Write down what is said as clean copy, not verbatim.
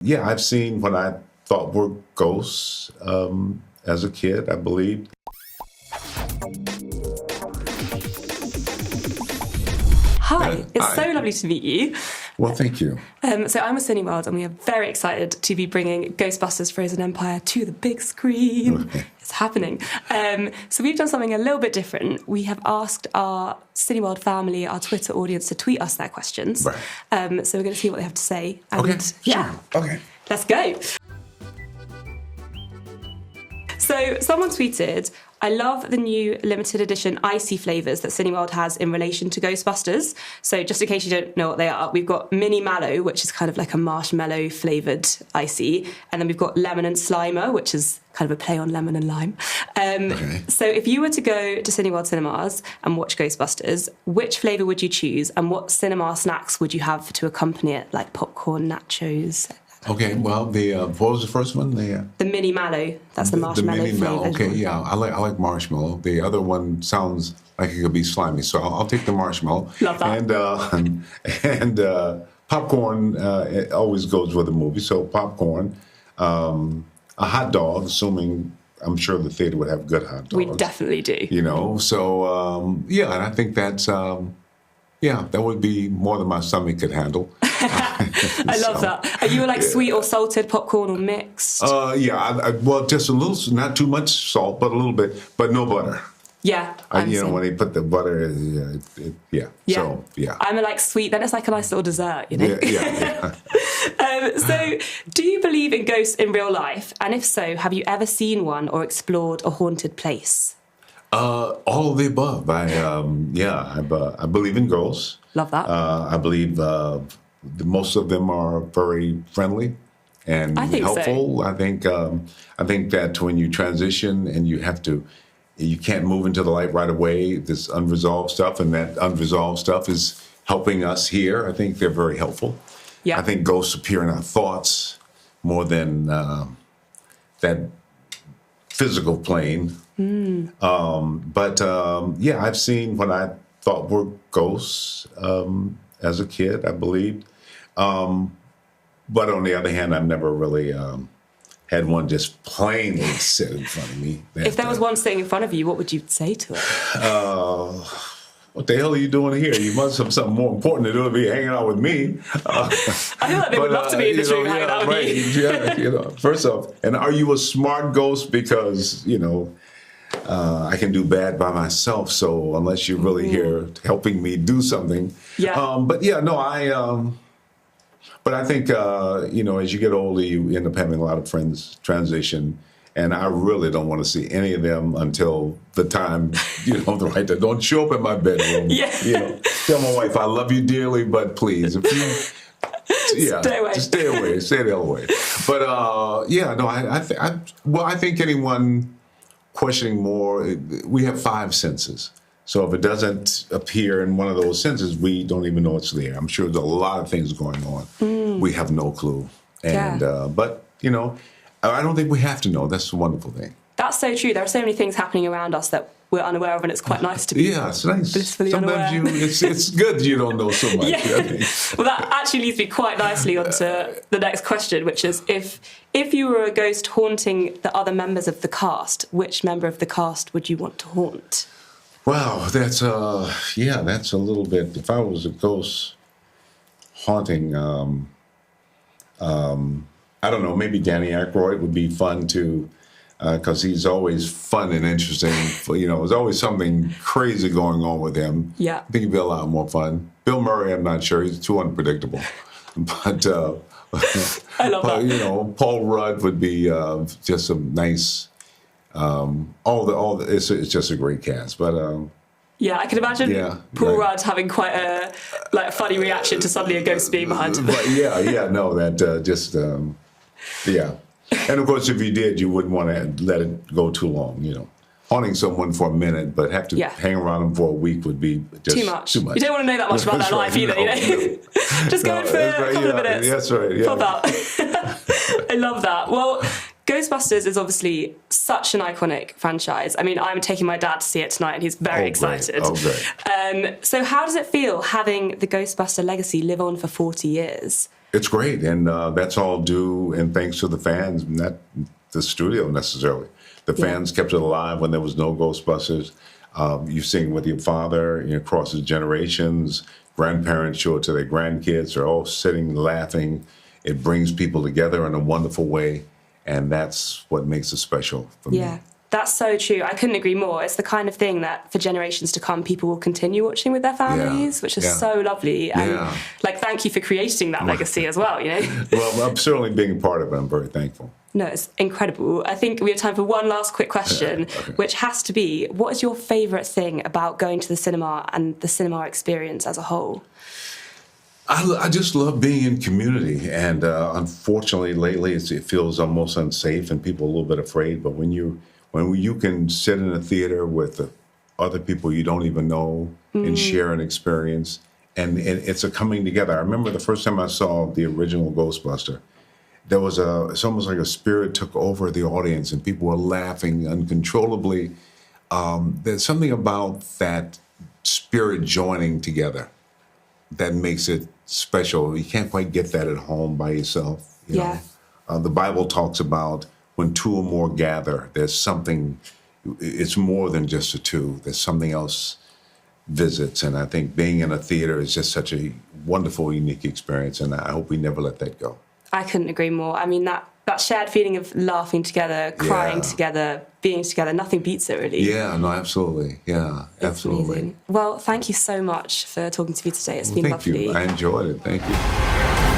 Yeah, I've seen what I thought were ghosts as a kid, I believe. Hi, it's so lovely to meet you. Well, thank you. So I'm with Cineworld, and we are very excited to be bringing Ghostbusters Frozen Empire to the big screen. It's happening. So we've done something a little bit different. We have asked our Cineworld family, our Twitter audience, to tweet us their questions. Right. So we're going to see what they have to say. And Okay, yeah, sure. Okay. let's go. So someone tweeted, I love the new limited edition icy flavours that Cineworld has in relation to Ghostbusters. So just in case you don't know what they are, we've got Mini Mallow, which is kind of like a marshmallow flavoured icy. And then we've got Lemon and Slimer, which is kind of a play on lemon and lime. So if you were to go to Cineworld cinemas and watch Ghostbusters, which flavour would you choose? And what cinema snacks would you have to accompany it, like popcorn, nachos? Okay, well, what was the first one? The Mini Mallow, that's the marshmallow mini flavour. Okay, yeah, I like marshmallow. The other one sounds like it could be slimy, so I'll take the marshmallow. Love that. And popcorn it always goes with a movie, so popcorn. A hot dog, assuming I'm sure the theater would have good hot dogs. We definitely do. You know, so yeah, and I think that's that would be more than my stomach could handle. I love that. Are you like sweet or salted popcorn or mixed? Well, just a little, not too much salt, but a little bit, but no butter. Yeah. When they put the butter, So, yeah. I'm a like sweet, then it's like a nice little dessert, you know? Yeah. So, do you believe in ghosts in real life? And if so, have you ever seen one or explored a haunted place? All of the above. I believe in ghosts. Love that. I believe most of them are very friendly and helpful. So. I think that when you transition and you can't move into the light right away, this unresolved stuff, and that unresolved stuff is helping us here. I think they're very helpful. Yeah. I think ghosts appear in our thoughts more than that physical plane. I've seen what I thought were ghosts as a kid, I believed. But on the other hand, I've never really had one just plainly sit in front of me. If there was one sitting in front of you, what would you say to it? What the hell are you doing here? You must have something more important to do than be hanging out with me. I feel like they would love to be in the room hanging out with you. Yeah, first off, and are you a smart ghost? Because, I can do bad by myself, so unless you're really here helping me do something. Yeah. But I think, as you get older, you end up having a lot of friends transition. And I really don't want to see any of them until the time, the right time. Don't show up in my bedroom. Yeah. Tell my wife, I love you dearly, but please, if you, stay away. Just stay away. Stay the hell away. But, I think anyone questioning more, we have 5 senses. So if it doesn't appear in one of those senses, we don't even know it's there. I'm sure there's a lot of things going on. We have no clue. And but I don't think we have to know. That's the wonderful thing. That's so true. There are so many things happening around us that we're unaware of, and it's quite nice to be it's nice. blissfully unaware. Sometimes it's good you don't know so much. Well, that actually leads me quite nicely onto the next question, which is if you were a ghost haunting the other members of the cast, which member of the cast would you want to haunt? Wow, that's a little bit. If I was a ghost haunting, I don't know, maybe Danny Aykroyd would be fun too, because he's always fun and interesting. There's always something crazy going on with him. Yeah. I think he'd be a lot more fun. Bill Murray, I'm not sure. He's too unpredictable. But I love that. Paul Rudd would be just some nice. It's just a great cast. But I can imagine Paul Rudd having quite a funny reaction to suddenly a ghost being behind him. And of course, if you did, you wouldn't want to let it go too long. Haunting someone for a minute, but have to hang around them for a week would be just too much. You don't want to know that much about their life either. Just go in for a couple of minutes. That's right. Yeah. Pop out. I love that. Well, Ghostbusters is obviously such an iconic franchise. I mean, I'm taking my dad to see it tonight, and he's very excited. Great. So how does it feel having the Ghostbuster legacy live on for 40 years? It's great, and that's all due and thanks to the fans, not the studio necessarily. The fans kept it alive when there was no Ghostbusters. You sing with your father, crosses generations. Grandparents show it to their grandkids. They're all sitting, laughing. It brings people together in a wonderful way, and that's what makes it special for me. Yeah. That's so true. I couldn't agree more. It's the kind of thing that for generations to come, people will continue watching with their families, which is so lovely. And thank you for creating that legacy as well, Well, I'm certainly being a part of it. I'm very thankful. No, it's incredible. I think we have time for one last quick question, which has to be, what is your favourite thing about going to the cinema and the cinema experience as a whole? I just love being in community, and unfortunately, lately it feels almost unsafe, and people are a little bit afraid. But when you can sit in a theater with other people you don't even know and share an experience, and it's a coming together. I remember the first time I saw the original Ghostbuster. It's almost like a spirit took over the audience, and people were laughing uncontrollably. There's something about that spirit joining together that makes it special. You can't quite get that at home by yourself. You know? The Bible talks about when two or more gather, there's something, it's more than just the two. There's something else visits. And I think being in a theater is just such a wonderful, unique experience. And I hope we never let that go. I couldn't agree more. I mean, that shared feeling of laughing together, crying together, being together, nothing beats it, really. Yeah, no, absolutely. Yeah, it's absolutely. Amazing. Well, thank you so much for talking to me today. It's been lovely. Thank you. I enjoyed it. Thank you.